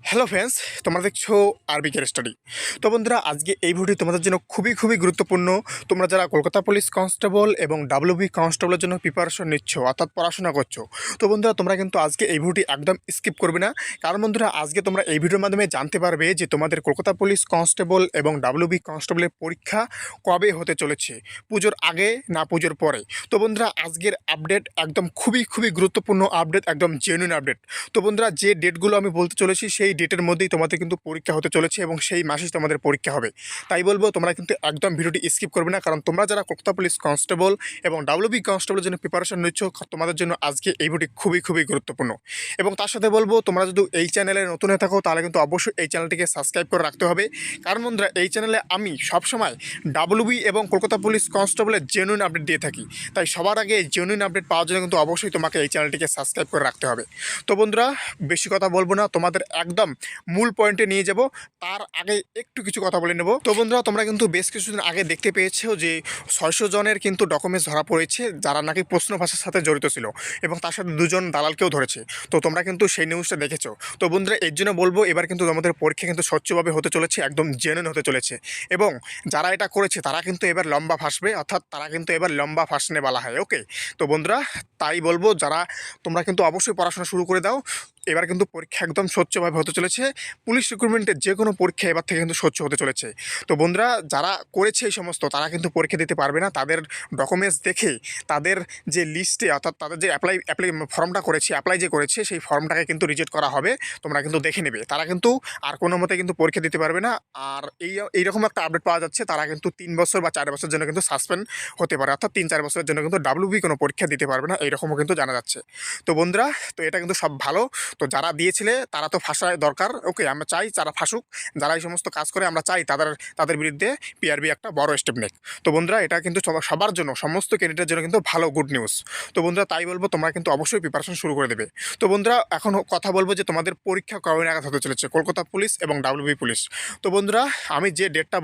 Hello friends, তোমরা দেখছো আরবি কেয়ার স্টাডি। তো বন্ধুরা, আজকে এই ভিডিওটি তোমাদের জন্য খুবই গুরুত্বপূর্ণ। তোমরা যারা কলকাতা পুলিশ কনস্টেবল এবং ডাব্লিউবি কনস্টেবলের জন্য প্রিপারেশন নিচ্ছ, অর্থাৎ পড়াশোনা করছো, তো বন্ধুরা তোমরা কিন্তু আজকে এই ভিডিওটি একদম স্কিপ করবে না। কারণ বন্ধুরা, আজকে তোমরা এই ভিডিওর মাধ্যমে জানতে পারবে যে তোমাদের কলকাতা পুলিশ কনস্টেবল এবং ডাব্লিউবি কনস্টেবলের পরীক্ষা কবে হতে চলেছে, পুজোর আগে না পুজোর পরে। তো বন্ধুরা, আজকের আপডেট একদম খুবই গুরুত্বপূর্ণ আপডেট, একদম জেনুইন আপডেট। তো বন্ধুরা, যে ডেটগুলো আমি বলতে চলেছি সেই ডেটের মধ্যেই তোমাদের কিন্তু পরীক্ষা হতে চলেছে এবং সেই মাসেই তোমাদের পরীক্ষা হবে। তাই বলবো তোমরা কিন্তু একদম ভিডিওটি স্কিপ করবে না, কারণ তোমরা যারা কলকাতা পুলিশ কনস্টেবল এবং ডাব্লিউবি কনস্টেবলের জন্য প্রিপারেশন নিচ্ছ, তোমাদের জন্য আজকে এই ভিডিওটি খুবই গুরুত্বপূর্ণ। এবং তার সাথে বলবো, তোমরা যদি এই চ্যানেলে নতুন হয়ে থাকো তাহলে কিন্তু অবশ্যই এই চ্যানেলটিকে সাবস্ক্রাইব করে রাখতে হবে। কারণ বন্ধুরা, এই চ্যানেলে আমি সবসময় ডাব্লিউবি এবং কলকাতা পুলিশ কনস্টেবলের জেনুইন আপডেট দিয়ে থাকি। তাই সবার আগে এই জেনুইন আপডেট পাওয়ার জন্য কিন্তু অবশ্যই তোমাকে এই চ্যানেলটিকে সাবস্ক্রাইব করে রাখতে হবে। তো বন্ধুরা, বেশি কথা বলবো না, তোমাদের একদম মূল পয়েন্টে নিয়ে যাব। তার আগে একটু কিছু কথা বলে নেব। তো বন্ধুরা, তোমরা কিন্তু বেশ কিছুদিন আগে দেখতে পেয়েছো যে 600 জনের কিন্তু ডকুমেন্টস ধরা পড়েছে যারা নাকি প্রশ্ন ভাষার সাথে জড়িত ছিল, এবং তার সাথে 2 জন দালালকেও ধরেছে। তো তোমরা কিন্তু সেই নিউজটা দেখেছো। তো বন্ধুরা, এর জন্য বলবো, এবার কিন্তু তোমাদের পরীক্ষা কিন্তু স্বচ্ছভাবে হতে চলেছে, একদম জেনুইন হতে চলেছে। এবং যারা এটা করেছে তারা কিন্তু এবার লম্বা ফাঁসবে, অর্থাৎ তারা কিন্তু এবার লম্বা ফাঁসনে বলা হয়। ওকে, তো বন্ধুরা, তাই বলবো যারা তোমরা কিন্তু অবশ্যই পড়াশোনা শুরু করে দাও। এবার কিন্তু পরীক্ষা একদম স্বচ্ছভাবে হতে চলেছে। পুলিশ রিক্রুটমেন্টের যে কোনো পরীক্ষা এবার থেকে কিন্তু স্বচ্ছ হতে চলেছে। তো বন্ধুরা, যারা করেছে এই সমস্ত, তারা কিন্তু পরীক্ষা দিতে পারবে না। তাদের ডকুমেন্টস দেখে, তাদের যে লিস্টে, অর্থাৎ তাদের যে অ্যাপ্লাই ফর্মটা করেছে, অ্যাপ্লাই যে করেছে, সেই ফর্মটাকে কিন্তু রিজেক্ট করা হবে। তোমরা কিন্তু দেখে নেবে, তারা কিন্তু আর কোনো মতে কিন্তু পরীক্ষা দিতে পারবে না। আর এইরকম একটা আপডেট পাওয়া যাচ্ছে, তারা কিন্তু 3 বছর বা 4 বছরের জন্য কিন্তু সাসপেন্ড হতে পারে, অর্থাৎ 3-4 বছরের জন্য কিন্তু ডাব্লিউবি কোনো পরীক্ষা দিতে পারবে না, এইরকমও কিন্তু জানা যাচ্ছে। তো বন্ধুরা, তো এটা কিন্তু সব ভালো। তো যারা দিয়েছিলে তারা তো ফাঁসায় দরকার। ওকে, আমরা চাই যারা ফাঁসুক, যারা এই সমস্ত কাজ করে, আমরা চাই তাদের বিরুদ্ধে পিআরবি একটা বড় স্টেপ নেক। তো বন্ধুরা, এটা কিন্তু সবার জন্য, সমস্ত ক্যান্ডিডেটের জন্য কিন্তু ভালো, গুড নিউজ। তো বন্ধুরা, তাই বলবো তোমরা কিন্তু অবশ্যই প্রিপারেশন শুরু করে দেবে। তো বন্ধুরা, এখন কথা বলবো যে তোমাদের পরীক্ষা কবে নাগাদ হতে চলেছে কলকাতা পুলিশ এবং ডাব্লিউবি পুলিশ। তো বন্ধুরা, আমি যে ডেটটা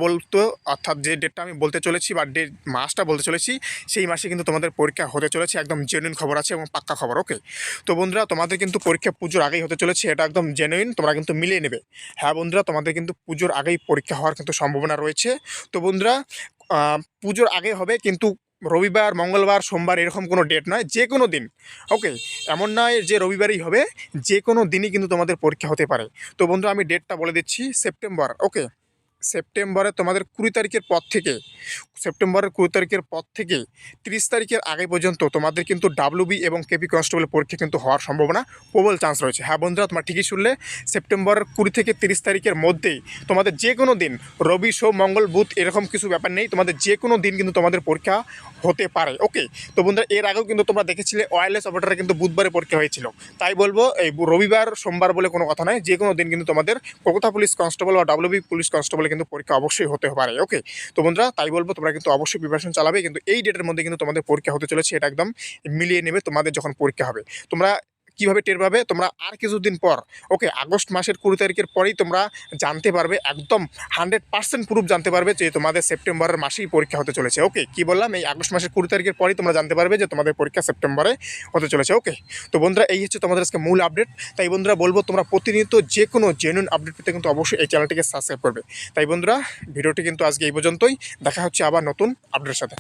অর্থাৎ যে ডেটটা আমি বলতে চলেছি বা মাসটা বলতে চলেছি, সেই মাসে কিন্তু তোমাদের পরীক্ষা হতে চলেছে। একদম জেনুইন খবর আছে এবং পাক্কা খবর। ওকে, তো বন্ধুরা, তোমাদের কিন্তু পরীক্ষা পুজোর আগেই হতে চলেছে, এটা একদম জেনুইন, তোমরা কিন্তু মিলিয়ে নেবে। হ্যাঁ বন্ধুরা, তোমাদের কিন্তু পুজোর আগেই পরীক্ষা হওয়ার কিন্তু সম্ভাবনা রয়েছে। তো বন্ধুরা, পুজোর আগে হবে, কিন্তু রবিবার, মঙ্গলবার, সোমবার এরকম কোনো ডেট নয়, যে কোনো দিন। ওকে, এমন নয় যে রবিবারই হবে, যে কোনো দিনই কিন্তু তোমাদের পরীক্ষা হতে পারে। তো বন্ধুরা, আমি ডেটটা বলে দিচ্ছি, সেপ্টেম্বর। ওকে, সেপ্টেম্বরে তোমাদের 20 তারিখের পর থেকে, সেপ্টেম্বরের 20 তারিখের পর থেকে 30 তারিখের আগে পর্যন্ত তোমাদের কিন্তু ডাব্লিউবি এবং কেপি কনস্টেবলের পরীক্ষা কিন্তু হওয়ার সম্ভাবনা, প্রবল চান্স রয়েছে। হ্যাঁ বন্ধুরা, তোমরা ঠিকই শুনলে, সেপ্টেম্বরের 20 থেকে 30 তারিখের মধ্যেই তোমাদের যে কোনো দিন, রবি, সোম, মঙ্গল, বুধ এরকম কিছু ব্যাপার নেই, তোমাদের যে কোনো দিন কিন্তু তোমাদের পরীক্ষা হতে পারে। ওকে, তো বন্ধুরা, এর আগেও কিন্তু তোমরা দেখেছিলে ওয়্যারলেস অপারেটরে কিন্তু বুধবারে পরীক্ষা হয়েছিল। তাই বলবো, এই রবিবার, সোমবার বলে কোনো কথা নয়, যে কোনো দিন কিন্তু তোমাদের কলকাতা পুলিশ কনস্টেবল বা ডাব্লিউবি পুলিশ কনস্টেবলে কিন্তু পরীক্ষা অবশ্যই হতে পারে। ওকে, তো বন্ধুরা, তাই বলবো তোমরা কিন্তু অবশ্যই প্রিপারেশন চালাবে, কিন্তু এই ডেটের মধ্যে কিন্তু তোমাদের পরীক্ষা হতে চলেছে, এটা একদম মিলিয়ে নেবে। তোমাদের যখন পরীক্ষা হবে, তোমরা কীভাবে টের পাবে, তোমরা আর কিছুদিন পর, ওকে, আগস্ট মাসের 20 তারিখের পরেই তোমরা জানতে পারবে, একদম 100% প্রুফ জানতে পারবে যে তোমাদের সেপ্টেম্বরের মাসেই পরীক্ষা হতে চলেছে। ওকে, কি বললাম, এই আগস্ট মাসের 20 তারিখের পরেই তোমরা জানতে পারবে যে তোমাদের পরীক্ষা সেপ্টেম্বরে হতে চলেছে। ওকে, তো বন্ধুরা, এই হচ্ছে তোমাদের আজকে মূল আপডেট। তাই বন্ধুরা, বলবো তোমরা প্রতিনিয়ত যে কোনো জেনুইন আপডেট পেতে কিন্তু অবশ্যই এই চ্যানেলটিকে সাবস্ক্রাইব করবে। তাই বন্ধুরা, ভিডিওটি কিন্তু আজকে এই পর্যন্তই, দেখা হচ্ছে আবার নতুন আপডেটের সাথে।